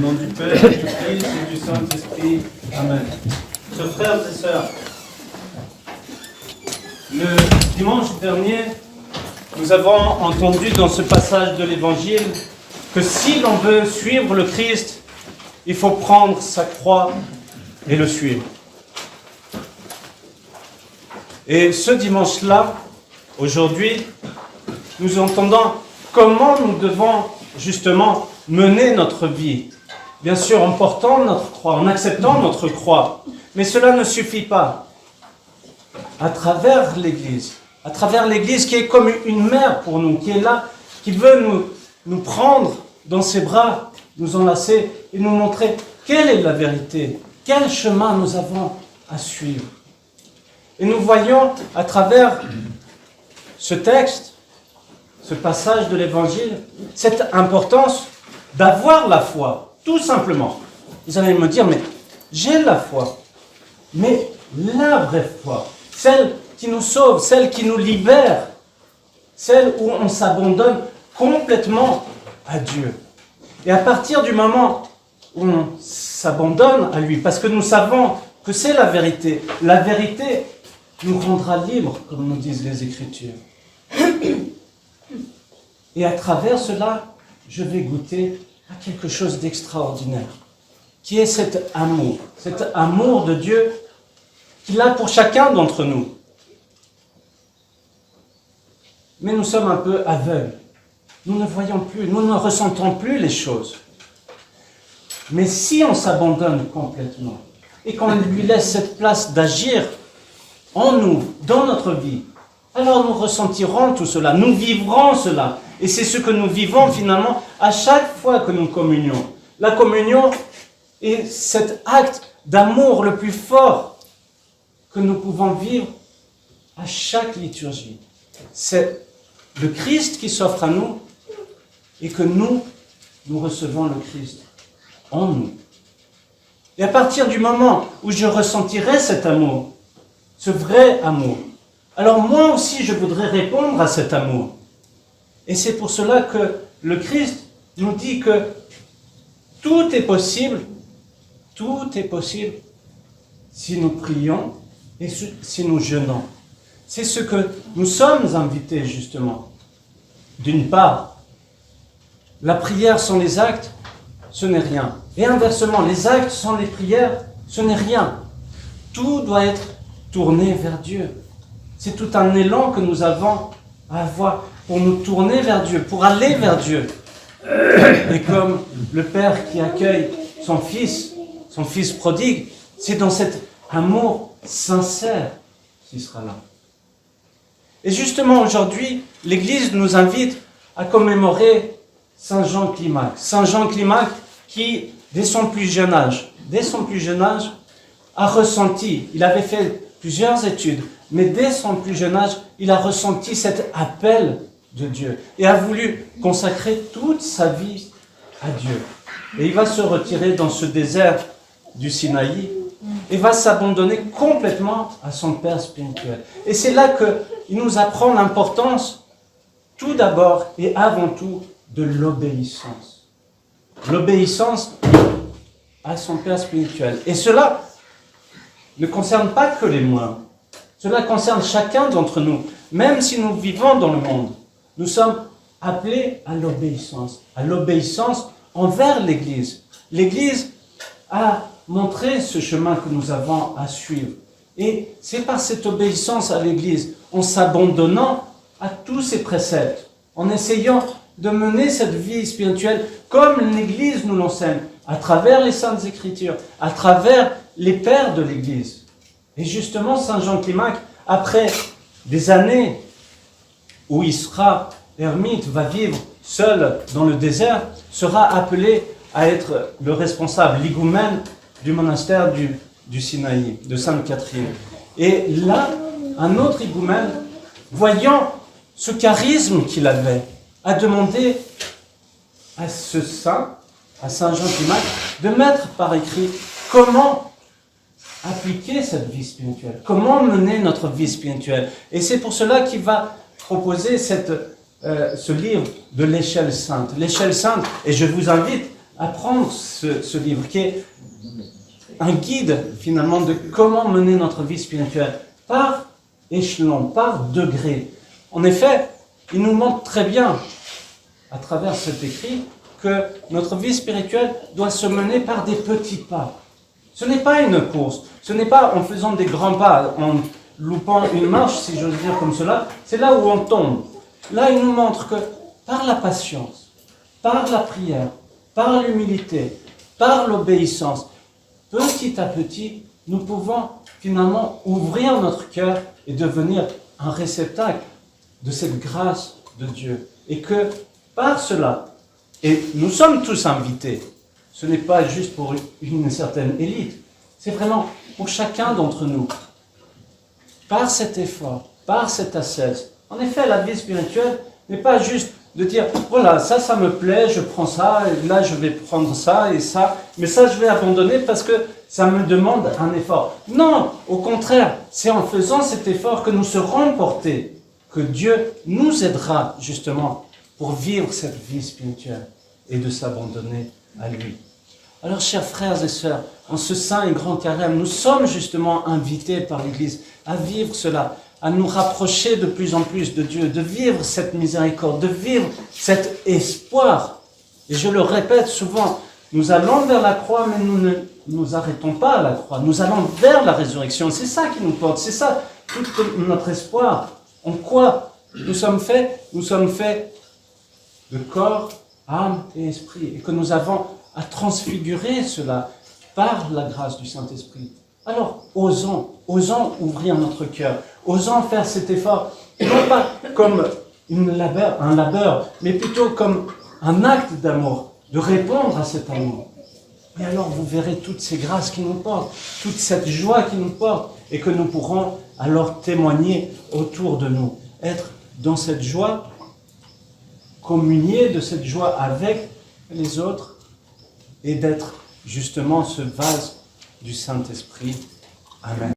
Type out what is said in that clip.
nom du Père, du Fils et du Saint-Esprit. Amen. Chers frères et sœurs, le dimanche dernier, nous avons entendu dans ce passage de l'Évangile que si l'on veut suivre le Christ, il faut prendre sa croix et le suivre. Et ce dimanche-là, aujourd'hui, nous entendons comment nous devons justement mener notre vie. Bien sûr, en portant notre croix, en acceptant notre croix. Mais cela ne suffit pas. À travers l'Église qui est comme une mère pour nous, qui est là, qui veut nous prendre dans ses bras, nous enlacer et nous montrer quelle est la vérité, quel chemin nous avons à suivre. Et nous voyons à travers ce texte, ce passage de l'Évangile, cette importance d'avoir la foi, tout simplement. Vous allez me dire, mais j'ai la foi, mais la vraie foi, celle qui nous sauve, celle qui nous libère, celle où on s'abandonne complètement à Dieu. Et à partir du moment où on s'abandonne à lui, parce que nous savons que c'est la vérité nous rendra libres, comme nous disent les Écritures. Et à travers cela, je vais goûter à quelque chose d'extraordinaire, qui est cet amour de Dieu qu'il a pour chacun d'entre nous. Mais nous sommes un peu aveugles. Nous ne voyons plus, nous ne ressentons plus les choses. Mais si on s'abandonne complètement et qu'on lui laisse cette place d'agir en nous, dans notre vie, alors nous ressentirons tout cela, nous vivrons cela. Et c'est ce que nous vivons finalement à chaque fois que nous communions. La communion est cet acte d'amour le plus fort que nous pouvons vivre à chaque liturgie. C'est le Christ qui s'offre à nous et que nous recevons le Christ en nous. Et à partir du moment où je ressentirai cet amour, ce vrai amour, alors moi aussi je voudrais répondre à cet amour. Et c'est pour cela que le Christ nous dit que tout est possible si nous prions et si nous jeûnons. C'est ce que nous sommes invités justement. D'une part, la prière sans les actes, ce n'est rien. Et inversement, les actes sans les prières, ce n'est rien. Tout doit être tourné vers Dieu. C'est tout un élan que nous avons à avoir pour nous tourner vers Dieu, pour aller vers Dieu. Et comme le Père qui accueille son fils prodigue, c'est dans cet amour sincère qu'il sera là. Et justement aujourd'hui, l'Église nous invite à commémorer Saint Jean Climac. Saint Jean Climac qui, dès son plus jeune âge, a ressenti, il avait fait plusieurs études, mais dès son plus jeune âge, il a ressenti cet appel de Dieu et a voulu consacrer toute sa vie à Dieu. Et il va se retirer dans ce désert du Sinaï et va s'abandonner complètement à son Père spirituel. Et c'est là qu'il nous apprend l'importance, tout d'abord et avant tout, de l'obéissance. L'obéissance à son Père spirituel. Et cela ne concerne pas que les moines. Cela concerne chacun d'entre nous. Même si nous vivons dans le monde, nous sommes appelés à l'obéissance envers l'Église. L'Église a montré ce chemin que nous avons à suivre. Et c'est par cette obéissance à l'Église, en s'abandonnant à tous ses préceptes, en essayant de mener cette vie spirituelle comme l'Église nous l'enseigne, à travers les Saintes Écritures, à travers les pères de l'Église. Et justement, Saint Jean Climac, après des années où il sera ermite, va vivre seul dans le désert, sera appelé à être le responsable, l'higoumène du monastère du Sinaï, de Sainte Catherine. Et là, un autre higoumène, voyant ce charisme qu'il avait, a demandé à ce saint, à Saint Jean Climac, de mettre par écrit comment appliquer cette vie spirituelle, comment mener notre vie spirituelle. Et c'est pour cela qu'il va proposer ce livre de l'échelle sainte. L'échelle sainte, et je vous invite apprendre ce livre qui est un guide finalement de comment mener notre vie spirituelle par échelon, par degré. En effet, il nous montre très bien à travers cet écrit que notre vie spirituelle doit se mener par des petits pas. Ce n'est pas une course, ce n'est pas en faisant des grands pas, en loupant une marche, si j'ose dire comme cela, c'est là où on tombe. Là, il nous montre que par la patience, par la prière, par l'humilité, par l'obéissance, petit à petit, nous pouvons finalement ouvrir notre cœur et devenir un réceptacle de cette grâce de Dieu. Et que par cela, et nous sommes tous invités, ce n'est pas juste pour une certaine élite, c'est vraiment pour chacun d'entre nous. Par cet effort, par cette ascèse. En effet, la vie spirituelle n'est pas juste de dire, voilà, ça me plaît, je prends ça, et là je vais prendre ça et ça, mais ça je vais abandonner parce que ça me demande un effort. Non, au contraire, c'est en faisant cet effort que nous serons portés, que Dieu nous aidera justement pour vivre cette vie spirituelle et de s'abandonner à lui. Alors, chers frères et sœurs, en ce saint et grand carême, nous sommes justement invités par l'Église à vivre cela, à nous rapprocher de plus en plus de Dieu, de vivre cette miséricorde, de vivre cet espoir. Et je le répète souvent, nous allons vers la croix, mais nous ne nous arrêtons pas à la croix. Nous allons vers la résurrection. C'est ça qui nous porte, c'est ça tout notre espoir. En quoi nous sommes faits? Nous sommes faits de corps, âme et esprit. Et que nous avons à transfigurer cela par la grâce du Saint-Esprit. Alors, osons ouvrir notre cœur, osons faire cet effort, non pas comme un labeur, mais plutôt comme un acte d'amour, de répondre à cet amour. Et alors, vous verrez toutes ces grâces qui nous portent, toute cette joie qui nous porte, et que nous pourrons alors témoigner autour de nous, être dans cette joie, communier de cette joie avec les autres, et d'être justement ce vase du Saint-Esprit. Amen.